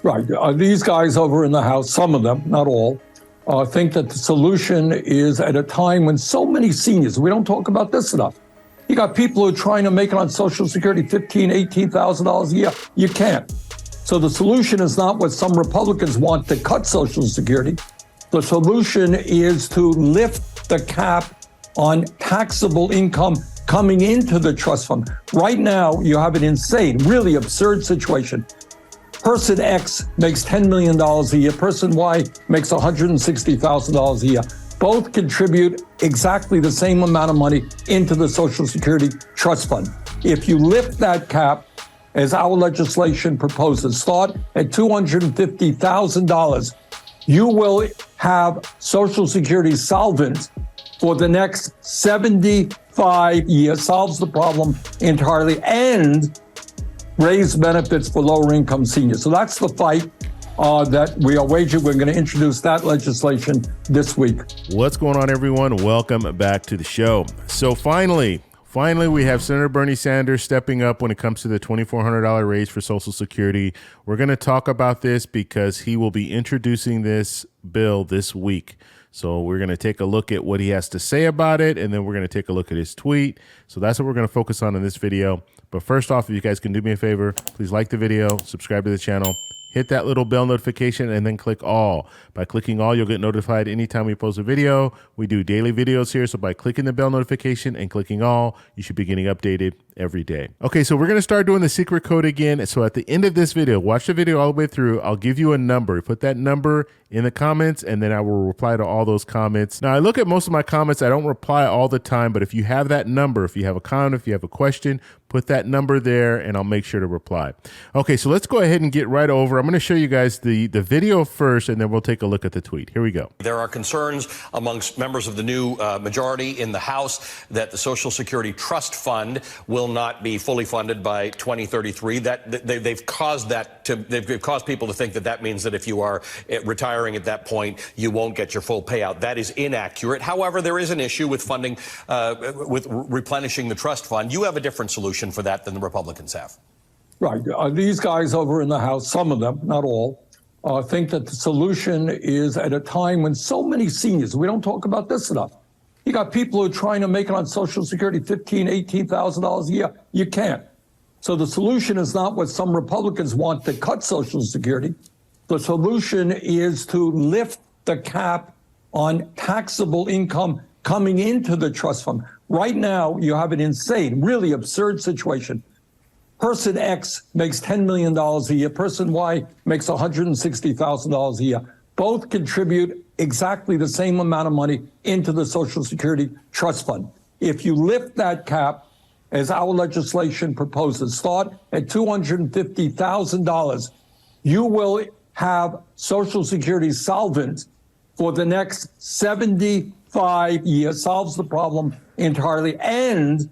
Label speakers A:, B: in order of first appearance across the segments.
A: Right. These guys over in the House, some of them, not all, think that the solution is at a time when so many seniors, we don't talk about this enough. You got people who are trying to make it on Social Security, $15,000, $18,000 a year. You can't. So the solution is not what some Republicans want, to cut Social Security. The solution is to lift the cap on taxable income coming into the trust fund. Right now, you have an insane, really absurd situation. Person X makes $10 million a year. Person Y makes $160,000 a year. Both contribute exactly the same amount of money into the Social Security trust fund. If you lift that cap, as our legislation proposes, start at $250,000, you will have Social Security solvent for the next 75 years, solves the problem entirely, and raise benefits for lower income seniors. So that's the fight that we are waging. We're going to introduce that legislation this week.
B: What's going on, everyone? Welcome back to the show. So finally, we have Senator Bernie Sanders stepping up when it comes to the $2,400 raise for Social Security. We're going to talk about this because he will be introducing this bill this week. So we're going to take a look at what he has to say about it, and then we're going to take a look at his tweet. So that's what we're going to focus on in this video. But first off, if you guys can do me a favor, please like the video, subscribe to the channel, hit that little bell notification, and then click all. By clicking all, you'll get notified anytime we post a video. We do daily videos here, so by clicking the bell notification and clicking all, you should be getting updated every day. Okay, so we're going to start doing the secret code again. So at the end of this video, watch the video all the way through. I'll give you a number. Put that number in the comments, and then I will reply to all those comments. Now, I look at most of my comments. I don't reply all the time, but if you have that number, if you have a comment, if you have a question, put that number there, and I'll make sure to reply. Okay, so let's go ahead and get right over. I'm going to show you guys the video first, and then we'll take a look at the tweet. Here we go.
C: There are concerns amongst members of the new majority in the House that the Social Security Trust Fund will not be fully funded by 2033. That they've caused people to think that that means that if you are retiring at that point, you won't get your full payout. That is inaccurate. However, there is an issue with funding, with replenishing the trust fund. You have a different solution for that than the Republicans have.
A: Right. These guys over in the House, some of them, not all, think that the solution is at a time when so many seniors, we don't talk about this enough. You got people who are trying to make it on Social Security, $15,000, $18,000 a year. You can't. So the solution is not what some Republicans want, to cut Social Security. The solution is to lift the cap on taxable income coming into the trust fund. Right now, you have an insane, really absurd situation. Person X makes $10 million a year. Person Y makes $160,000 a year. Both contribute exactly the same amount of money into the Social Security trust fund. If you lift that cap, as our legislation proposes, start at $250,000, you will have Social Security solvent for the next 75 years, solves the problem entirely, and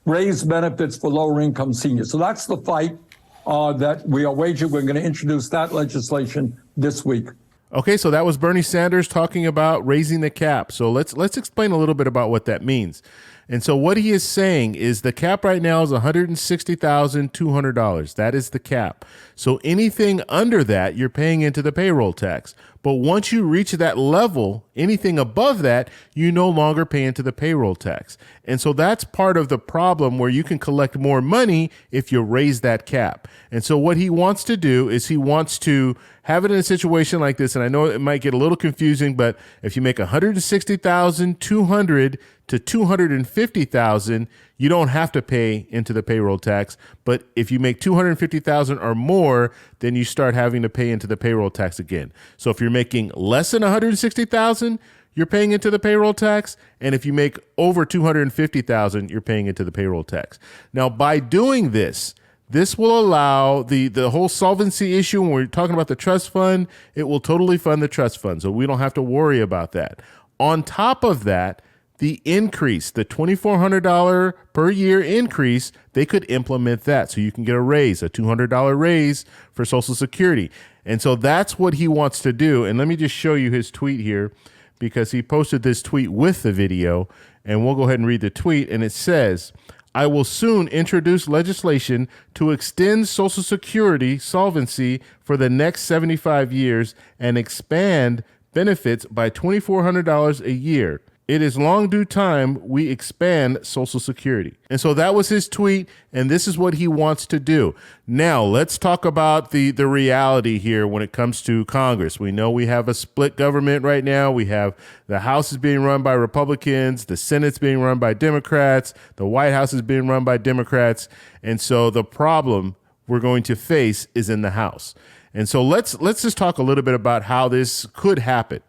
A: raise benefits for lower income seniors. So that's the fight that we are waging. We're going to introduce that legislation this week.
B: Okay, so that was Bernie Sanders talking about raising the cap. So let's explain a little bit about what that means. And so what he is saying is the cap right now is $160,200. That is the cap. So anything under that, you're paying into the payroll tax. But once you reach that level, anything above that, you no longer pay into the payroll tax. And so that's part of the problem, where you can collect more money if you raise that cap. And so what he wants to do is he wants to have it in a situation like this. And I know it might get a little confusing, but if you make $160,200 to $250,000, you don't have to pay into the payroll tax. But if you make $250,000 or more, then you start having to pay into the payroll tax again. So if you're making less than $160,000, you're paying into the payroll tax. And if you make over $250,000, you're paying into the payroll tax. Now, by doing this, this will allow the whole solvency issue. When we're talking about the trust fund, it will totally fund the trust fund. So we don't have to worry about that. On top of that, the increase, the $2,400 per year increase, they could implement that. So you can get a raise, a $200 raise for Social Security. And so that's what he wants to do. And let me just show you his tweet here, because he posted this tweet with the video. And we'll go ahead and read the tweet. And it says, I will soon introduce legislation to extend Social Security solvency for the next 75 years and expand benefits by $2,400 a year. It is long due time we expand Social Security. And so that was his tweet, and this is what he wants to do. Now, let's talk about the reality here when it comes to Congress. We know we have a split government right now. We have the House is being run by Republicans, the Senate's being run by Democrats, the White House is being run by Democrats. And so the problem we're going to face is in the House. And so let's just talk a little bit about how this could happen.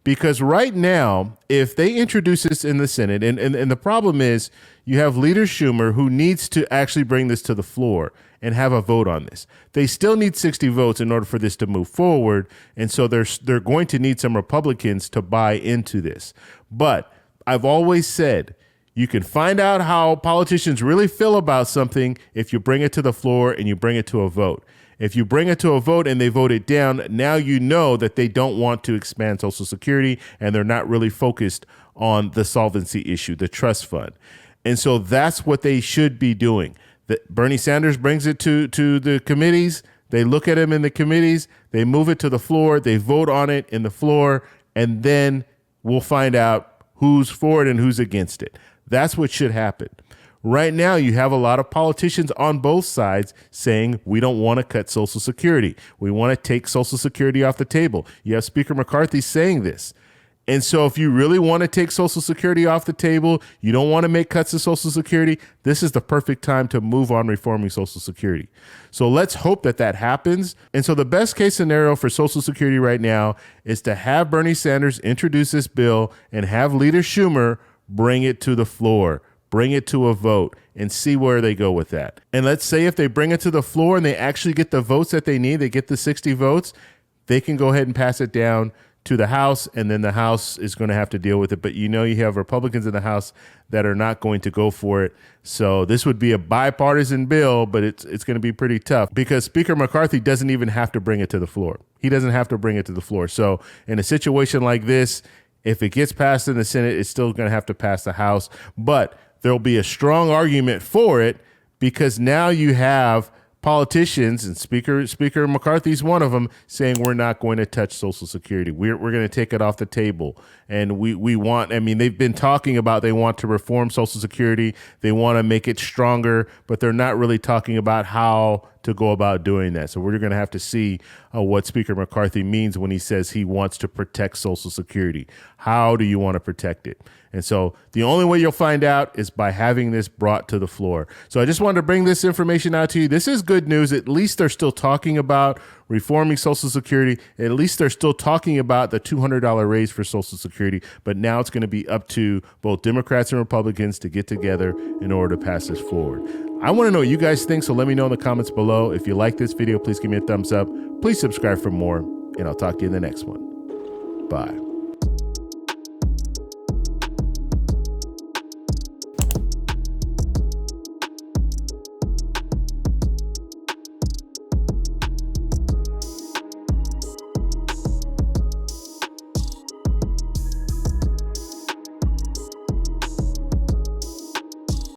B: Because right now, if they introduce this in the Senate, and the problem is you have Leader Schumer who needs to actually bring this to the floor and have a vote on this. They still need 60 votes in order for this to move forward. And so they're going to need some Republicans to buy into this. But I've always said you can find out how politicians really feel about something if you bring it to the floor and you bring it to a vote. If you bring it to a vote and they vote it down, now you know that they don't want to expand Social Security and they're not really focused on the solvency issue, the trust fund. And so that's what they should be doing. Bernie Sanders brings it to the committees. They look at him in the committees. They move it to the floor. They vote on it in the floor. And then we'll find out who's for it and who's against it. That's what should happen. Right now, you have a lot of politicians on both sides saying we don't want to cut Social Security. We want to take Social Security off the table. You have Speaker McCarthy saying this. And so if you really want to take Social Security off the table, you don't want to make cuts to Social Security, this is the perfect time to move on reforming Social Security. So let's hope that that happens. And so the best case scenario for Social Security right now is to have Bernie Sanders introduce this bill and have Leader Schumer bring it to the floor. Bring it to a vote and see where they go with that. And let's say if they bring it to the floor and they actually get the votes that they need, they get the 60 votes, they can go ahead and pass it down to the House, and then the House is going to have to deal with it. But you know you have Republicans in the House that are not going to go for it. So this would be a bipartisan bill, but it's going to be pretty tough because Speaker McCarthy doesn't even have to bring it to the floor. He doesn't have to bring it to the floor. So in a situation like this, if it gets passed in the Senate, it's still going to have to pass the House. But there'll be a strong argument for it because now you have politicians, and Speaker McCarthy's one of them, saying we're not going to touch Social Security. We're going to take it off the table. And we want, I mean, they've been talking about they want to reform Social Security. They want to make it stronger, but they're not really talking about how to go about doing that. So we're going to have to see what Speaker McCarthy means when he says he wants to protect Social Security. How do you want to protect it? And so the only way you'll find out is by having this brought to the floor. So I just wanted to bring this information out to you. This is good news. At least they're still talking about reforming Social Security. At least they're still talking about the $200 raise for Social Security. But now it's going to be up to both Democrats and Republicans to get together in order to pass this forward. I want to know what you guys think, so let me know in the comments below. If you like this video, please give me a thumbs up. Please subscribe for more, and I'll talk to you in the next one. Bye.